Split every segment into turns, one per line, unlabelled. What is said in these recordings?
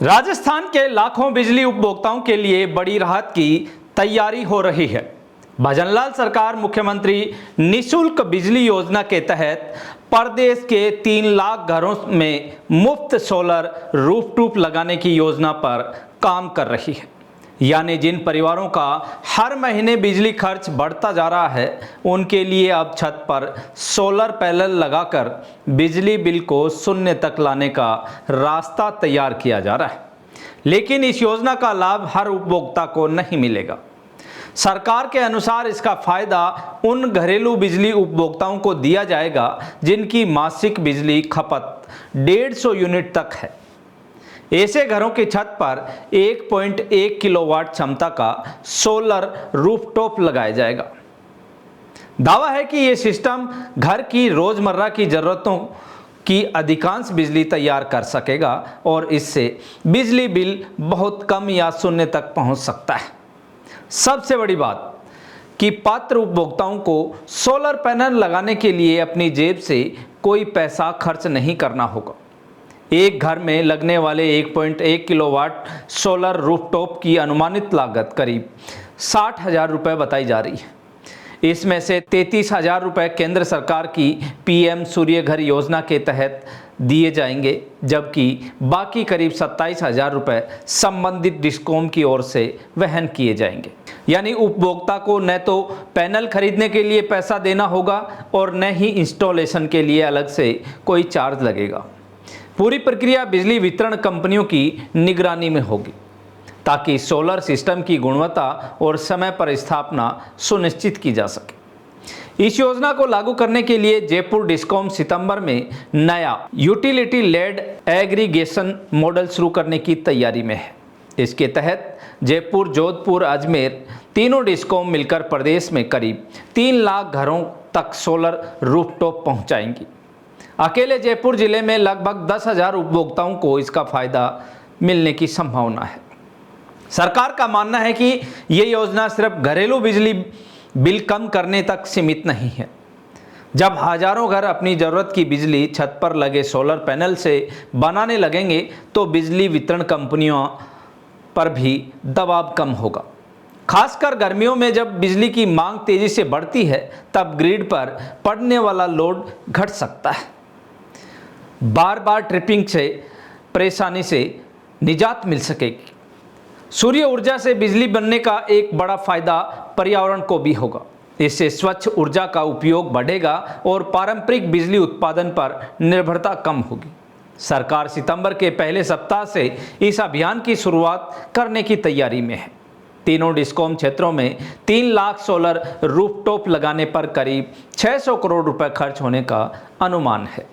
राजस्थान के लाखों बिजली उपभोक्ताओं के लिए बड़ी राहत की तैयारी हो रही है। भजनलाल सरकार मुख्यमंत्री निःशुल्क बिजली योजना के तहत प्रदेश के 3 लाख घरों में मुफ्त सोलर रूफटॉप लगाने की योजना पर काम कर रही है। यानी जिन परिवारों का हर महीने बिजली खर्च बढ़ता जा रहा है, उनके लिए अब छत पर सोलर पैनल लगाकर बिजली बिल को शून्य तक लाने का रास्ता तैयार किया जा रहा है। लेकिन इस योजना का लाभ हर उपभोक्ता को नहीं मिलेगा। सरकार के अनुसार इसका फायदा उन घरेलू बिजली उपभोक्ताओं को दिया जाएगा जिनकी मासिक बिजली खपत 150 यूनिट तक है। ऐसे घरों की छत पर 1.1 किलोवाट क्षमता का सोलर रूफटॉप लगाया जाएगा। दावा है कि यह सिस्टम घर की रोजमर्रा की जरूरतों की अधिकांश बिजली तैयार कर सकेगा और इससे बिजली बिल बहुत कम या शून्य तक पहुंच सकता है। सबसे बड़ी बात कि पात्र उपभोक्ताओं को सोलर पैनल लगाने के लिए अपनी जेब से कोई पैसा खर्च नहीं करना होगा। एक घर में लगने वाले 1.1 किलोवाट सोलर रूफटॉप की अनुमानित लागत करीब 60,000 रुपये बताई जा रही है। इसमें से 33,000 रुपये केंद्र सरकार की पीएम सूर्य घर योजना के तहत दिए जाएंगे, जबकि बाकी करीब 27,000 रुपये संबंधित डिस्कॉम की ओर से वहन किए जाएंगे। यानी उपभोक्ता को न तो पैनल खरीदने के लिए पैसा देना होगा और न ही इंस्टॉलेशन के लिए अलग से कोई चार्ज लगेगा। पूरी प्रक्रिया बिजली वितरण कंपनियों की निगरानी में होगी ताकि सोलर सिस्टम की गुणवत्ता और समय पर स्थापना सुनिश्चित की जा सके। इस योजना को लागू करने के लिए जयपुर डिस्कॉम सितंबर में नया यूटिलिटी लेड एग्रीगेशन मॉडल शुरू करने की तैयारी में है। इसके तहत जयपुर, जोधपुर, अजमेर तीनों डिस्कॉम मिलकर प्रदेश में करीब 3 लाख घरों तक सोलर रूफटॉप पहुंचाएंगी। अकेले जयपुर जिले में लगभग 10,000 उपभोक्ताओं को इसका फायदा मिलने की संभावना है। सरकार का मानना है कि ये योजना सिर्फ घरेलू बिजली बिल कम करने तक सीमित नहीं है। जब हजारों घर अपनी ज़रूरत की बिजली छत पर लगे सोलर पैनल से बनाने लगेंगे तो बिजली वितरण कंपनियों पर भी दबाव कम होगा। खासकर गर्मियों में जब बिजली की मांग तेजी से बढ़ती है, तब ग्रिड पर पड़ने वाला लोड घट सकता है। बार बार ट्रिपिंग से परेशानी से निजात मिल सकेगी। सूर्य ऊर्जा से बिजली बनने का एक बड़ा फायदा पर्यावरण को भी होगा। इससे स्वच्छ ऊर्जा का उपयोग बढ़ेगा और पारंपरिक बिजली उत्पादन पर निर्भरता कम होगी। सरकार सितंबर के पहले सप्ताह से इस अभियान की शुरुआत करने की तैयारी में है। तीनों डिस्कॉम क्षेत्रों में 3 लाख सोलर रूफटॉप लगाने पर करीब 600 करोड़ रुपए खर्च होने का अनुमान है।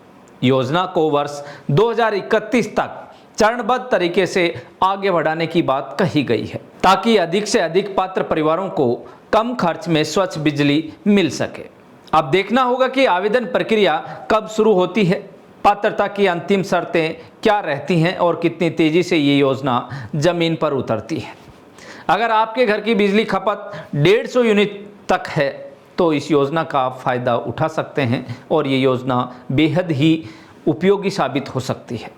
योजना को वर्ष 2031 तक चरणबद्ध तरीके से आगे बढ़ाने की बात कही गई है ताकि अधिक से अधिक पात्र परिवारों को कम खर्च में स्वच्छ बिजली मिल सके। अब देखना होगा कि आवेदन प्रक्रिया कब शुरू होती है, पात्रता की अंतिम शर्तें क्या रहती हैं और कितनी तेजी से ये योजना जमीन पर उतरती है। अगर आपके घर की बिजली खपत 150 यूनिट तक है तो इस योजना का फ़ायदा उठा सकते हैं और ये योजना बेहद ही उपयोगी साबित हो सकती है।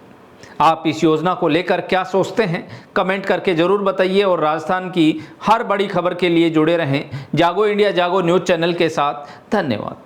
आप इस योजना को लेकर क्या सोचते हैं, कमेंट करके ज़रूर बताइए और राजस्थान की हर बड़ी खबर के लिए जुड़े रहें जागो इंडिया जागो न्यूज़ चैनल के साथ। धन्यवाद।